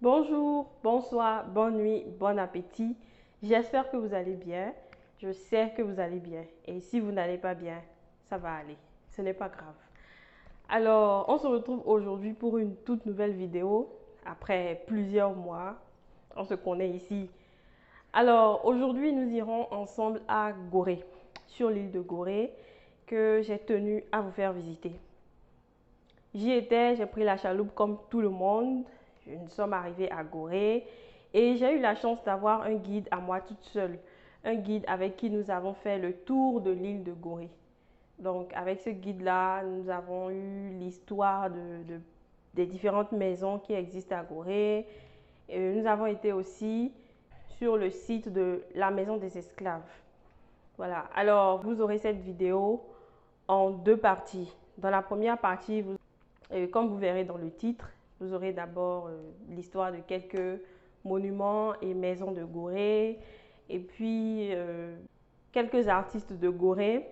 Bonjour, bonsoir, bonne nuit, bon appétit. J'espère que vous allez bien. Je sais que vous allez bien. Et si vous n'allez pas bien, ça va aller. Ce n'est pas grave. Alors, on se retrouve aujourd'hui pour une toute nouvelle vidéo. Après plusieurs mois, on se connaît ici. Alors, aujourd'hui, nous irons ensemble à Gorée, sur l'île de Gorée, que j'ai tenu à vous faire visiter. J'y étais, j'ai pris la chaloupe comme tout le monde. Nous sommes arrivés à Gorée et j'ai eu la chance d'avoir un guide à moi toute seule. Un guide avec qui nous avons fait le tour de l'île de Gorée. Donc avec ce guide-là, nous avons eu l'histoire des différentes maisons qui existent à Gorée. Et nous avons été aussi sur le site de la maison des esclaves. Voilà, alors vous aurez cette vidéo en deux parties. Dans la première partie, comme vous verrez dans le titre, vous aurez d'abord l'histoire de quelques monuments et maisons de Gorée, et puis quelques artistes de Gorée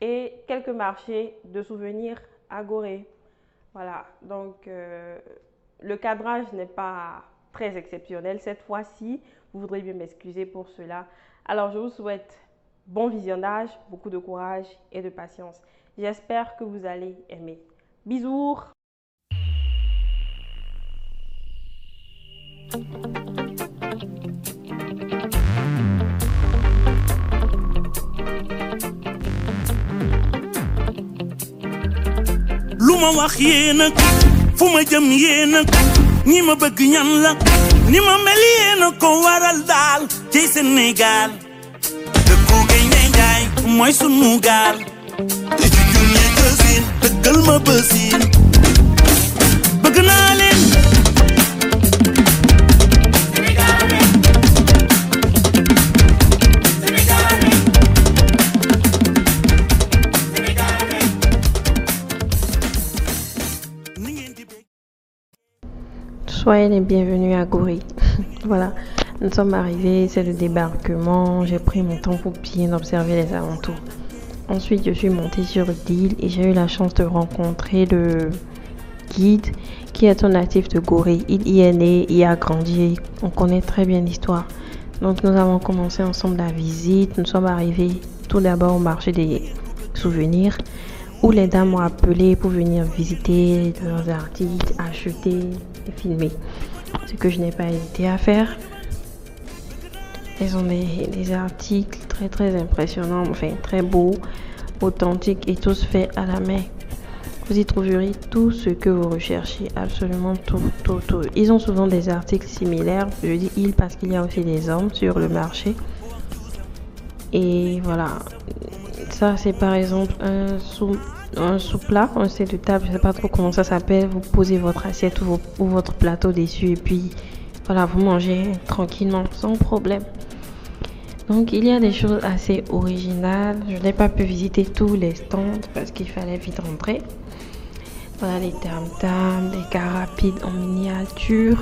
et quelques marchés de souvenirs à Gorée. Voilà, donc le cadrage n'est pas très exceptionnel cette fois-ci. Vous voudrez bien m'excuser pour cela. Alors je vous souhaite bon visionnage, beaucoup de courage et de patience. J'espère que vous allez aimer. Bisous! lu ma wax yéen a fu ma jëm yéen a ñi ma bëgg ñan la ni ma mel yéen a ko waral daal ci Sénégal dëkku Gaynde Njaay mooy sunu gaal te ci junne gësin dëggal ma bësin bëgg naa leen Soyez les bienvenus à Gorée. Voilà, nous sommes arrivés, c'est le débarquement. J'ai pris mon temps pour bien observer les alentours. Ensuite, je suis montée sur l'île et j'ai eu la chance de rencontrer le guide qui est un natif de Gorée. Il y est né, il y a grandi. On connaît très bien l'histoire. Donc, nous avons commencé ensemble la visite. Nous sommes arrivés tout d'abord au marché des souvenirs où les dames m'ont appelé pour venir visiter leurs articles, acheter et filmer. Ce que je n'ai pas hésité à faire. Ils ont des articles très impressionnants, enfin très beaux, authentiques et tous faits à la main. Vous y trouverez tout ce que vous recherchez, absolument tout. Ils ont souvent des articles similaires. Je dis ils parce qu'il y a aussi des hommes sur le marché. Et voilà, ça c'est par exemple un sous-plat, un set de table, je ne sais pas trop comment ça s'appelle. Vous posez votre assiette ou votre plateau dessus et puis voilà, vous mangez tranquillement, sans problème. Donc il y a des choses assez originales. Je n'ai pas pu visiter tous les stands parce qu'il fallait vite rentrer. Voilà les tam-tams, les carapides en miniature.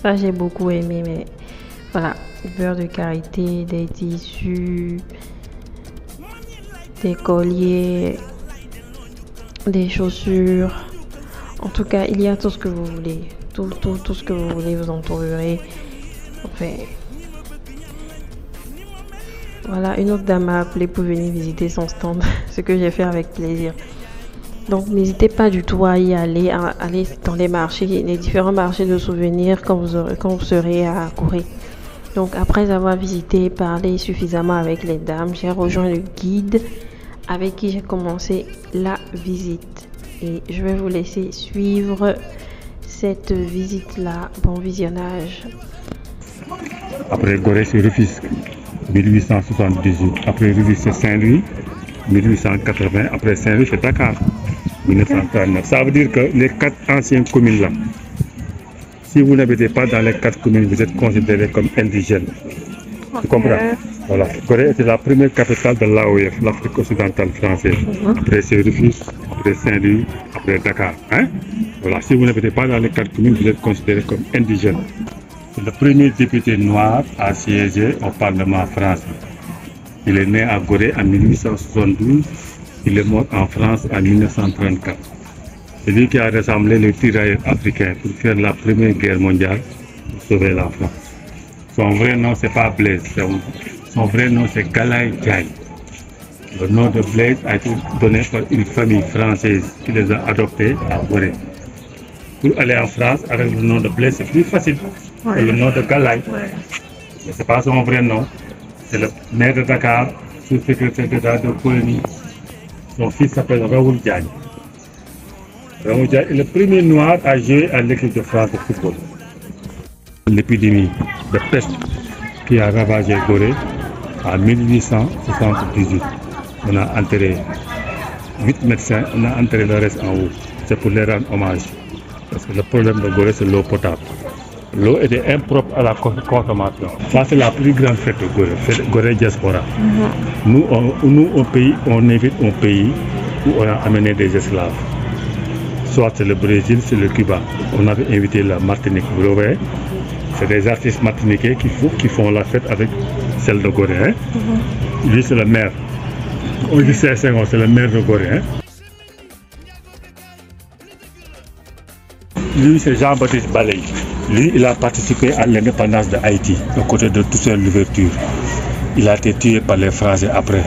Ça j'ai beaucoup aimé, mais voilà, beurre de karité, des tissus, des colliers, des chaussures. En tout cas, il y a tout ce que vous voulez. Tout ce que vous voulez, vous en trouverez. Enfin, voilà, une autre dame m'a appelé pour venir visiter son stand, ce que j'ai fait avec plaisir. Donc, n'hésitez pas du tout à y aller, aller dans les marchés, les différents marchés de souvenirs quand vous serez à Gorée. Donc, après avoir visité, parlé suffisamment avec les dames, j'ai rejoint le guide avec qui j'ai commencé la visite. Et je vais vous laisser suivre cette visite-là. Bon visionnage. Après Gorée, c'est Rufisque, 1878. Après Rufisque, c'est Saint-Louis, 1880. Après Saint-Louis, c'est Dakar, 1939. Ça veut dire que les quatre anciennes communes là, si vous n'habitez pas dans les quatre communes, vous êtes considéré comme indigène. Tu comprends? Voilà. Gorée était la première capitale de l'AOF, l'Afrique occidentale française. Après c'est Rufisque, après Saint-Louis, après Dakar. Hein? Voilà. Si vous n'habitez pas dans les quatre communes, vous êtes considéré comme indigène. C'est le premier député noir à siéger au Parlement français. Il est né à Gorée en 1872. Il est mort en France en 1934. C'est lui qui a rassemblé les tirailleurs africains pour faire la Première Guerre mondiale pour sauver la France. Son vrai nom, c'est pas Blaise. Son vrai nom, c'est Galaye Diagne. Le nom de Blaise a été donné par une famille française qui les a adoptés à Gorée. Pour aller en France, avec le nom de Blaise, c'est plus facile que le nom de Galaye. Mais ce n'est pas son vrai nom. C'est le maire de Dakar, sous-secrétaire d'État de colonie. Son fils s'appelle Raoul Diagne. Raoul Diagne est le premier noir à jouer à l'équipe de France de football. L'épidémie de peste qui a ravagé Gorée en 1878. On a enterré 8 médecins, on a enterré le reste en haut. C'est pour les rendre hommage. Parce que le problème de Gorée, c'est l'eau potable. L'eau était impropre à la consommation. Ça, c'est la plus grande fête de Gorée, c'est Gorée Diaspora. Nous, au pays, on invite un pays où on a amené des esclaves. Soit c'est le Brésil, c'est le Cuba. On avait invité la Martinique, vous le voyez. C'est des artistes martiniquais qui font la fête avec celle de Gorée. Hein? Lui, c'est le maire. On dit c'est le maire de Gorée. Hein? Lui, c'est Jean-Baptiste Baley. Lui, il a participé à l'indépendance de Haïti, aux côtés de Toussaint Louverture. Il a été tué par les Français après.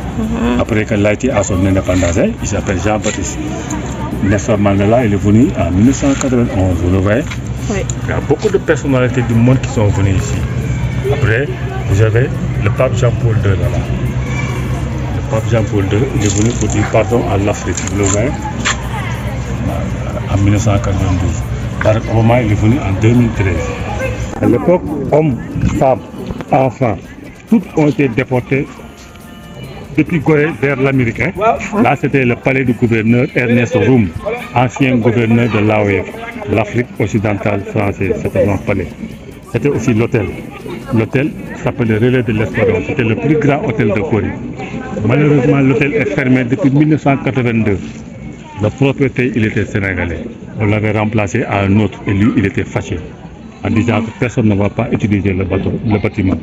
Après que l'Haïti a son indépendance, hein? Il s'appelle Jean-Baptiste. Nelson Mandela, il est venu en 1991, vous le voyez. Oui. Il y a beaucoup de personnalités du monde qui sont venues ici. Après, vous avez le pape Jean-Paul II là-bas. Le pape Jean-Paul II, il est venu pour dire pardon à l'Afrique, vous le voyez, en 1992. Barack Obama, il est venu en 2013. À l'époque, hommes, femmes, enfants, tous ont été déportés depuis Gorée vers l'Amérique. Hein. Là, c'était le palais du gouverneur Ernest Roume, ancien gouverneur de l'AOF, l'Afrique occidentale française. C'était son palais. C'était aussi l'hôtel. L'hôtel s'appelait le Relais de l'Espadon. C'était le plus grand hôtel de Gorée. Malheureusement, l'hôtel est fermé depuis 1982. Le propriétaire, il était sénégalais. On l'avait remplacé à un autre et lui, il était fâché en disant que personne ne va pas utiliser le bâtiment.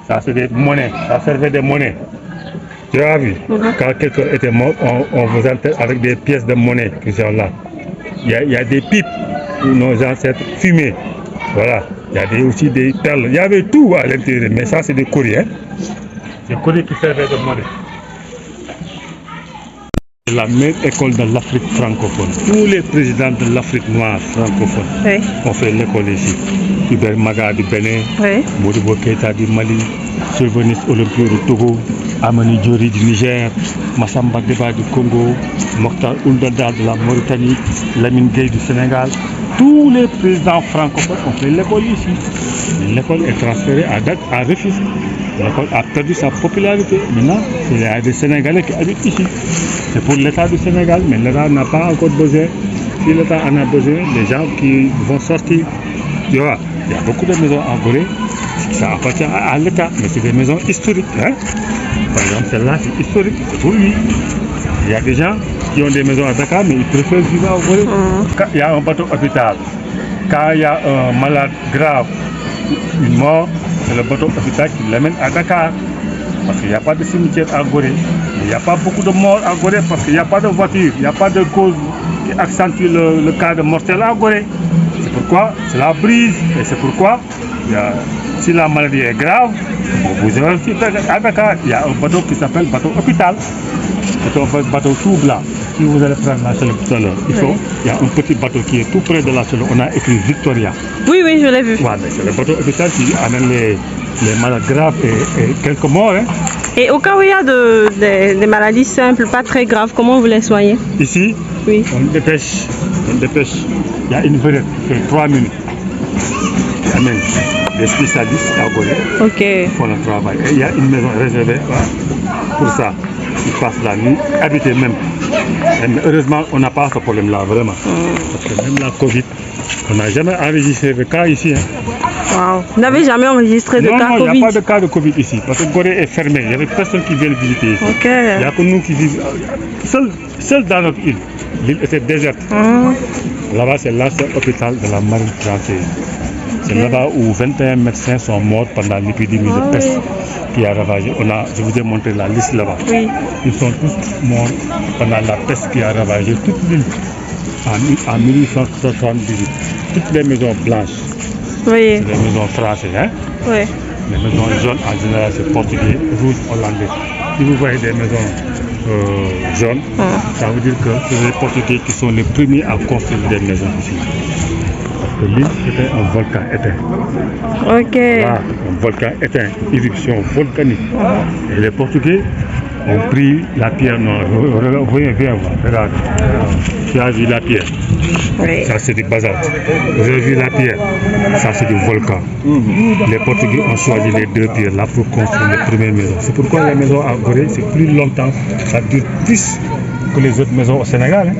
Ça, c'est des monnaies. Ça servait des monnaies. Tu as vu? Quand quelqu'un était mort, on vous enterre avec des pièces de monnaie qui sont là. Il y a des pipes où nos ancêtres fumaient. Voilà. Il y a aussi des perles. Il y avait tout à l'intérieur. Mais ça, c'est des courriers. Hein? Des courriers qui servaient de monnaie. C'est la meilleure école de l'Afrique francophone. Tous les présidents de l'Afrique noire francophone ont fait l'école ici. Hubert Maga du Bénin, Modibo Keïta du Mali, Sylvanus Olympio du Togo, Amani Diori du Niger, Massamba Deba du Congo, Mokhtar Ould-Daddah de la Mauritanie, Lamine Gueye du Sénégal. Tous les présidents francophones ont fait l'école ici. L'école est transférée à Rufisque. L'école a perdu sa popularité. Maintenant, il y a des Sénégalais qui habitent ici. C'est pour l'État du Sénégal, mais l'État n'a pas encore besoin. Si l'État en a besoin, les gens qui vont sortir, tu vois, il y a beaucoup de maisons en Gorée, ça appartient à l'État, mais c'est des maisons historiques. Hein? Par exemple, celle-là, c'est historique, c'est pour lui. Il y a des gens qui ont des maisons à Dakar, mais ils préfèrent vivre en Gorée. Quand il y a un bateau hôpital, quand il y a un malade grave, une mort, c'est le bateau hôpital qui l'amène à Dakar. Parce qu'il n'y a pas de cimetière à Gorée. Il n'y a pas beaucoup de morts à Gorée parce qu'il n'y a pas de voiture, il n'y a pas de cause qui accentue le cas de mortel à Gorée. C'est pourquoi c'est la brise et c'est pourquoi si la maladie est grave, vous avez à Dakar, il y a un bateau qui s'appelle bateau hôpital. C'est un bateau tout blanc. Si vous allez prendre la Selo tout à l'heure, il y a un petit bateau qui est tout près de la Selo. On a écrit Victoria. Oui, je l'ai vu. Voilà, c'est le bateau hôpital qui amène les malades graves et quelques morts. Hein. Et au cas où il y a des maladies simples, pas très graves, comment vous les soignez? Ici, on dépêche. Il y a une vedette qui fait 3 minutes. Il amène des spécialistes à Gorée pour le travail. Et il y a une maison réservée pour ça. Ils passent la nuit, habités même. Mais heureusement, on n'a pas ce problème-là, vraiment. Parce que même la Covid, on n'a jamais enregistré de cas ici. Hein. Wow. Vous n'avez jamais enregistré de cas Covid? Non, il n'y a pas de cas de Covid ici, parce que Gorée est fermé. Il n'y avait personne qui vient visiter ici. Il n'y a que nous qui vivons. Seul dans notre île. L'île était déserte. Là-bas, c'est l'ancien hôpital de la marine française. C'est là-bas où 21 médecins sont morts pendant l'épidémie de peste qui a ravagé. Je vous ai montré la liste là-bas. Oui. Ils sont tous morts pendant la peste qui a ravagé toute l'île en 1878. Toutes les maisons blanches, Oui. c'est les maisons françaises. Hein? Oui. Les maisons jaunes en général c'est portugais, rouges hollandais. Si vous voyez des maisons jaunes, ça veut dire que c'est les Portugais qui sont les premiers à construire des maisons ici. Parce que l'île était un volcan éteint. Ok. Là, un volcan éteint, éruption volcanique. Et les Portugais ont pris la pierre noire. Viens voir, regarde. Tu as vu la pierre? Oui. Ça c'est du basalte. Vous avez vu la pierre? Ça c'est du volcan. Les Portugais ont choisi les deux pierres là pour construire les premières maisons. C'est pourquoi les maisons à Gorée, c'est plus longtemps, ça dure plus que les autres maisons au Sénégal. Hein.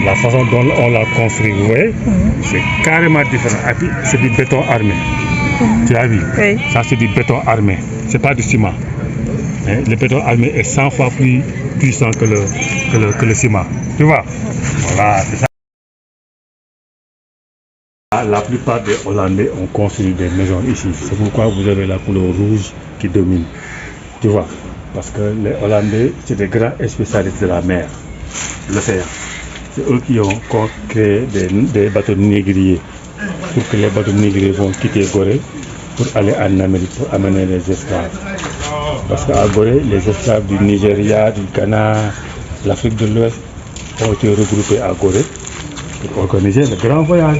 La façon dont on l'a construit, vous voyez, c'est carrément différent. Et puis c'est du béton armé. Tu as vu? Oui. Ça c'est du béton armé. C'est pas du ciment. Hein? Le béton armé est 100 fois plus puissant que le ciment. Tu vois? Voilà, c'est ça. La plupart des Hollandais ont construit des maisons ici. C'est pourquoi vous avez la couleur rouge qui domine. Tu vois? Parce que les Hollandais, c'est des grands spécialistes de la mer, l'océan. C'est eux qui ont créé des bateaux négriers pour que les bateaux négriers vont quitter Gorée pour aller en Amérique pour amener les esclaves. Parce qu'à Gorée, les esclaves du Nigeria, du Ghana, l'Afrique de l'Ouest ont été regroupés à Gorée pour organiser le grand voyage.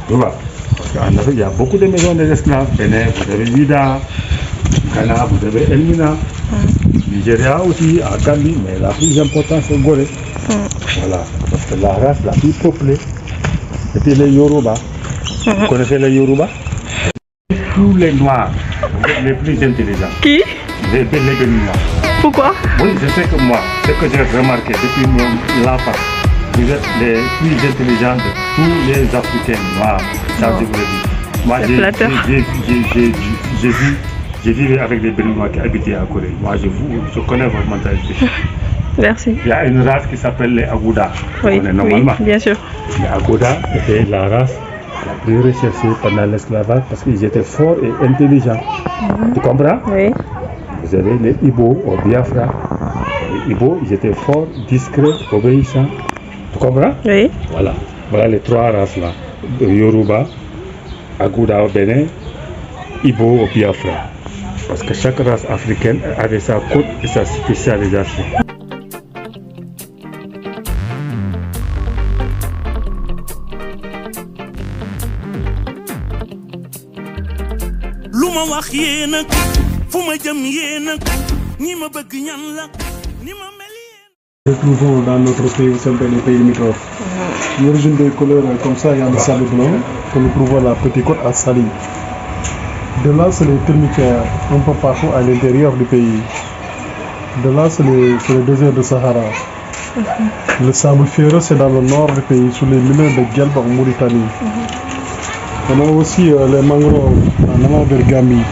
Tu vois? Parce qu'en Afrique, il y a beaucoup de maisons des esclaves. Bénin, vous avez Vida, Ghana, vous avez Elmina, Nigeria aussi, à Gambie, mais la plus importante c'est Gorée. Voilà, parce que la race la plus peuplée, c'était les Yoruba. Vous connaissez les Yoruba? Tous les Noirs, les plus intelligents. Qui? Les Béninois. Pourquoi? Oui, je sais que moi, ce que j'ai remarqué depuis l'enfant, vous êtes les plus intelligents de tous les Africains noirs. Ça, je vous le dis. Moi, j'ai vécu avec des Béninois qui habitaient à Corée. Moi, je connais votre mentalité. Merci. Il y a une race qui s'appelle les Agouda. Oui, normalement. Oui, bien sûr. Les Agouda étaient la race la plus recherchée pendant l'esclavage parce qu'ils étaient forts et intelligents. Tu comprends? Oui. Vous avez les Ibo au Biafra. Les Ibo, ils étaient forts, discrets, obéissants. Tu comprends? Oui. Voilà. Voilà les trois races là. Yoruba, Agouda au Bénin, Ibo au Biafra. Parce que chaque race africaine avait sa côte et sa spécialisation. Luma wax yéen ak fu ma jëm yéen ak ñi ma bëgg ñan la ni ma mel yéen. Retrouvons dans notre pays où s'appelle les pays limitrophes. L'origine des couleurs comme ça, il y a le sable blanc que nous trouvons à la Petite Côte à Saly. De là, c'est les termitières un peu partout à l'intérieur du pays. De là, c'est le désert de Sahara. Le sable ferreux, c'est dans le nord du pays, sous les mines de Guelba en Mauritanie. On a aussi les mangroves en allant vers Gambie,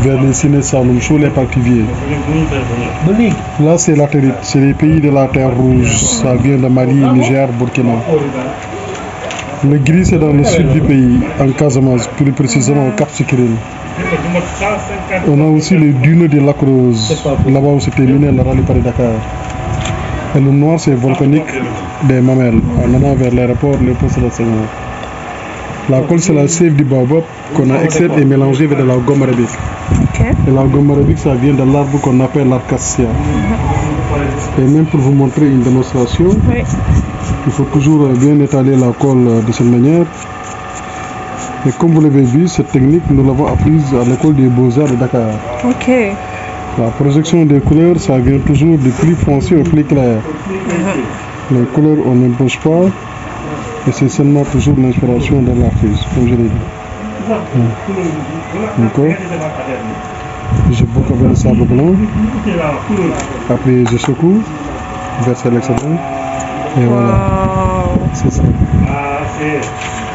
vers les Siné Saloum, sous les palmiers. Là, c'est latérite, c'est les pays de la terre rouge. Ça vient de Mali, Niger, Burkina. Le gris, c'est dans le sud du pays, en Casamance, plus précisément au Cap Skirring. On a aussi les dunes de Lac Rose, là-bas où c'était miné la rallye Paris-Dakar. Et le noir, c'est volcanique des Mamelles, en allant vers l'aéroport Léopold Sédar Senghor. La colle, c'est la sève du baobab qu'on a extraite et mélangée avec de la gomme arabique. Okay. Et la gomme arabique, ça vient de l'arbre qu'on appelle l'arcacia. Et même pour vous montrer une démonstration, il faut toujours bien étaler la colle de cette manière. Et comme vous l'avez vu, cette technique, nous l'avons apprise à l'école des Beaux-Arts de Dakar. Ok. La projection des couleurs, ça vient toujours du plus foncé au plus clair. Les couleurs, on n'impose pas. Et c'est seulement toujours l'inspiration de l'artiste, comme je l'ai dit. D'accord. Je boucle avec le sable blanc. Après, je secoue. Verser l'excédent. Et voilà. C'est ça.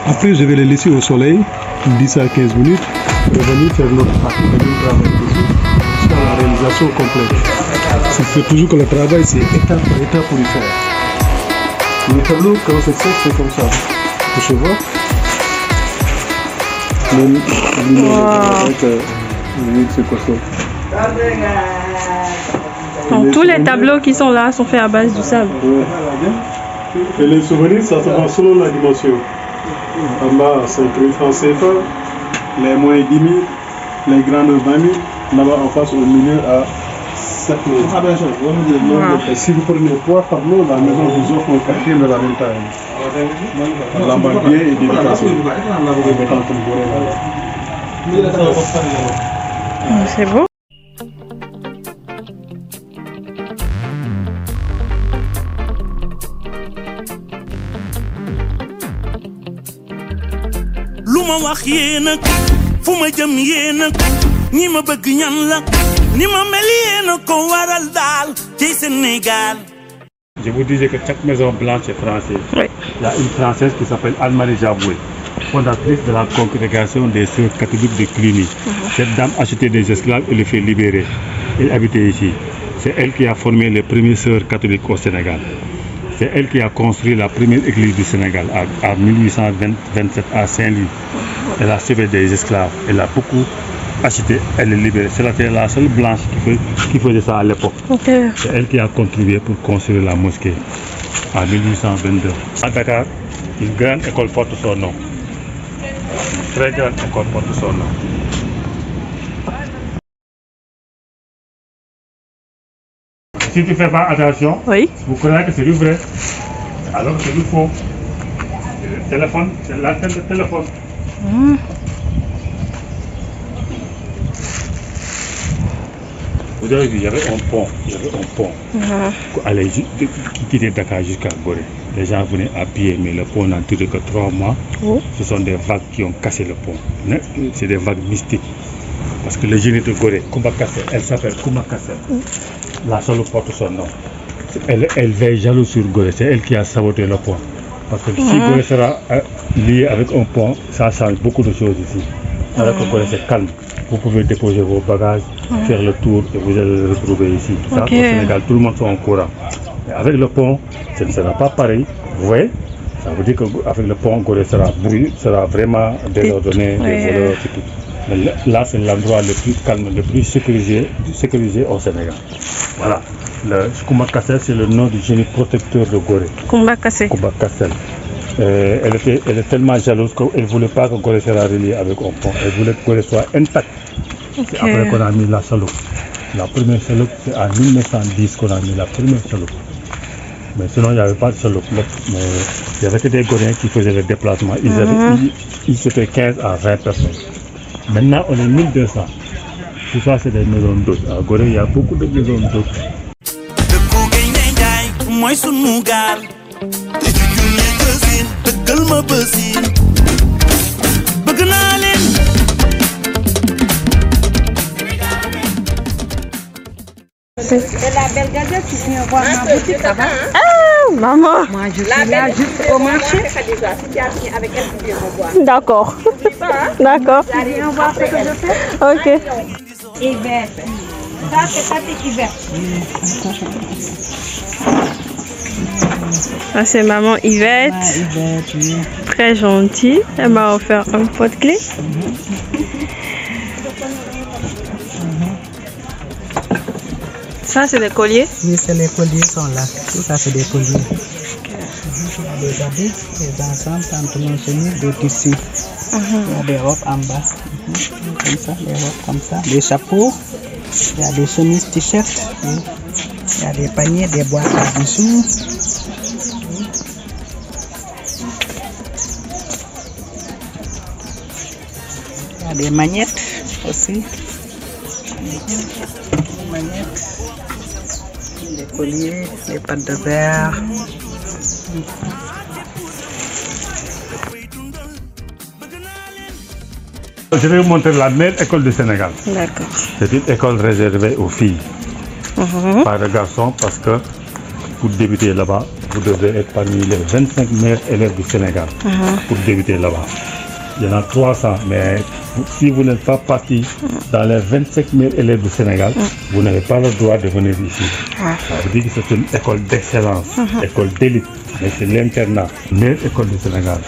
Après, je vais les laisser au soleil, 10 à 15 minutes. Revenir faire notre partie de travail jusqu'à la réalisation complète. Ça fait toujours que le travail, c'est étape par étape pour y faire. Le tableau, quand c'est sec, c'est comme ça. Vous pouvez voir. C'est costaud. Donc, tous les tableaux qui sont là sont faits à base du sable. Et les souvenirs, ça se vend selon la dimension. En bas, 5 000 francs CFA, les moins 10 000, les grandes 20 000. Là-bas, en face, au milieu, à 7 000. Et si vous prenez 3 tableaux, la maison vous offre un quartier de la même taille. L'embarbier est dédicacé. C'est beau. lu ma wax yéen a fu ma jëm yéen a ñi ma bëgg ñan la ni ma mel yéen a ko waral daal ci Sénégal. Je vous disais que chaque maison blanche est française. Oui. Il y a une française qui s'appelle Anne-Marie Jaboué, fondatrice de la congrégation des sœurs catholiques de Cluny. Cette dame achetait des esclaves et les fait libérer. Elle habitait ici. C'est elle qui a formé les premières sœurs catholiques au Sénégal. C'est elle qui a construit la première église du Sénégal en 1827 à Saint-Louis. Elle a sauvé des esclaves. Elle a beaucoup acheté, elle est libérée. C'est la seule blanche qui faisait ça à l'époque. Okay. C'est elle qui a contribué pour construire la mosquée en 1822. À Dakar, une grande école porte son nom. Une très grande école porte son nom. Si tu ne fais pas attention, Oui. vous croyez que c'est du vrai, alors que c'est du faux. Le téléphone, c'est l'antenne de téléphone. Vous avez vu, il y avait un pont. Pour aller quitter Dakar jusqu'à Gorée. Les gens venaient à pied, mais le pont n'a duré que 3 mois. Oh. Ce sont des vagues qui ont cassé le pont. C'est des vagues mystiques. Parce que le génie de Gorée, Koumba Kassel, elle s'appelle Koumba Kassel. La seule porte son nom. Elle veille jaloux sur Gorée, c'est elle qui a saboté le pont. Parce que si Gorée sera lié avec un pont, ça change beaucoup de choses ici. Alors que Gorée c'est calme. Vous pouvez déposer vos bagages, faire le tour et vous allez le retrouver ici. Ça, au Sénégal, tout le monde est au courant. Mais avec le pont, ce ne sera pas pareil. Vous voyez? Ça veut dire qu'avec le pont, Gorée sera vraiment désordonné, des voleurs et tout. Mais là, c'est l'endroit le plus calme, le plus sécurisé au Sénégal. Voilà. Le Koumba Kassel, c'est le nom du génie protecteur de Gorée. Koumba Kassel. Koumba Kassel. Elle est tellement jalouse qu'elle ne voulait pas que Gorée soit relié avec un pont. Elle voulait que Gorée soit intacte. C'est après qu'on a mis la chaloupe. La première chaloupe, c'est en 1910 qu'on a mis la première chaloupe. Mais sinon, il n'y avait pas de chaloupe. Mais il y avait que des Goréens qui faisaient le déplacement. Ils étaient 15 à 20 personnes. Maintenant, on est 1200. Tout ça, c'est des maisons d'hôtes. À Gorée, il y a beaucoup de maisons d'hôtes. mooy sunu gaal te ci junne bësin dëggal ma bësin bëgg naa leen. C'est la belle gazette qui vient voir ma boutique, ça va? Ah, maman. Moi, je suis là juste au marché. Avec elle, tu viens me voir. D'accord. D'accord. Tu viens voir ce que je fais? Ok. Yvette. Ça, c'est ta petite Yvette. Ça, c'est maman Yvette. Yvette, oui. Très gentille. Elle m'a offert un pot de clé. Ça, c'est des colliers? Oui, c'est les colliers sont là. Tout ça, c'est des colliers. Des habits, des ensembles, pantalons, chemises, des tissus. Il y a des robes en bas. Comme ça, des robes comme ça. Des chapeaux. Il y a des chemises, t-shirts. Il y a des paniers, des boîtes à dessous. Il y a des magnettes aussi. Des magnettes. Les colliers, les pattes de verre. Je vais vous montrer la meilleure école du Sénégal. D'accord. C'est une école réservée aux filles, pas de garçons, parce que pour débuter là-bas, vous devez être parmi les 25 meilleurs élèves du Sénégal pour débuter là-bas. Il y en a 300, mais si vous n'êtes pas parti dans les 25 meilleurs élèves du Sénégal, vous n'avez pas le droit de venir ici. Ça veut dire que c'est une école d'excellence, école d'élite, mais c'est l'internat, meilleure école du Sénégal.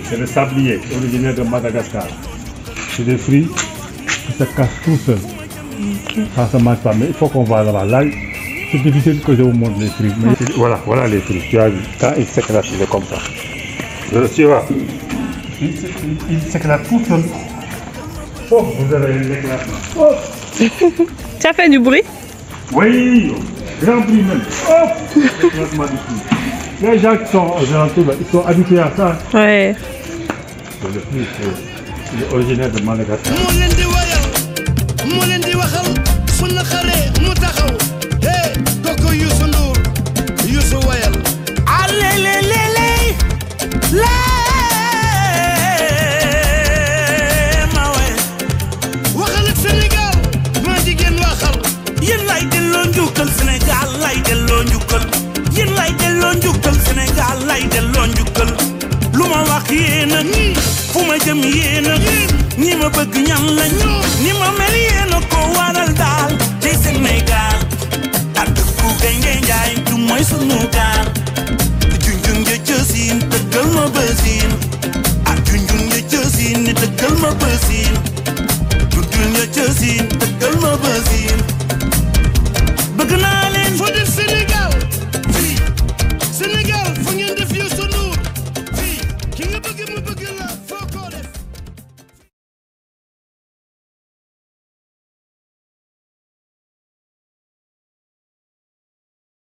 C'est le sablier originaire de Madagascar. C'est des fruits qui se cassent tout seuls. Ça se mange pas, mais il faut qu'on va là-bas. Là, c'est difficile que je vous montre les fruits. Mais voilà les fruits. Tu as vu, quand ils s'éclatent, il est comme ça. Tu vois, il s'éclate tout seul. Oh, vous avez l'éclatement. Oh. Tu as fait du bruit? Oui, grand prix même. Oh, l'éclatement du fruit. Les gens qui sont aux alentours, ils sont habitués à ça. Ouais. Le fruit, il est originaire de Madagascar. moo leen di wayal moo leen di waxal su naqaree mu taxaw hey kooku Youssou Ndour Youssou wayal alelelele ma way waxal ak Sénégal maa jigéen waxal yéen lay delloo njukkal Sénégal lay delloo njukkal yéen lay delloo njukkal Sénégal lay delloo njukkal lu ma wax yéen a fu ma jëm yéen a ñi ma bëgg ñan lañ ni ma mel yéen a ko waral daal ci Sénégal ak dëkku Gaynde Njaay du mooy sunu gaal junjun nga cësin dëggal ma bësin ak junjun nga cësin ni dëggal ma bësin junjun nga cësin dëggal ma bësin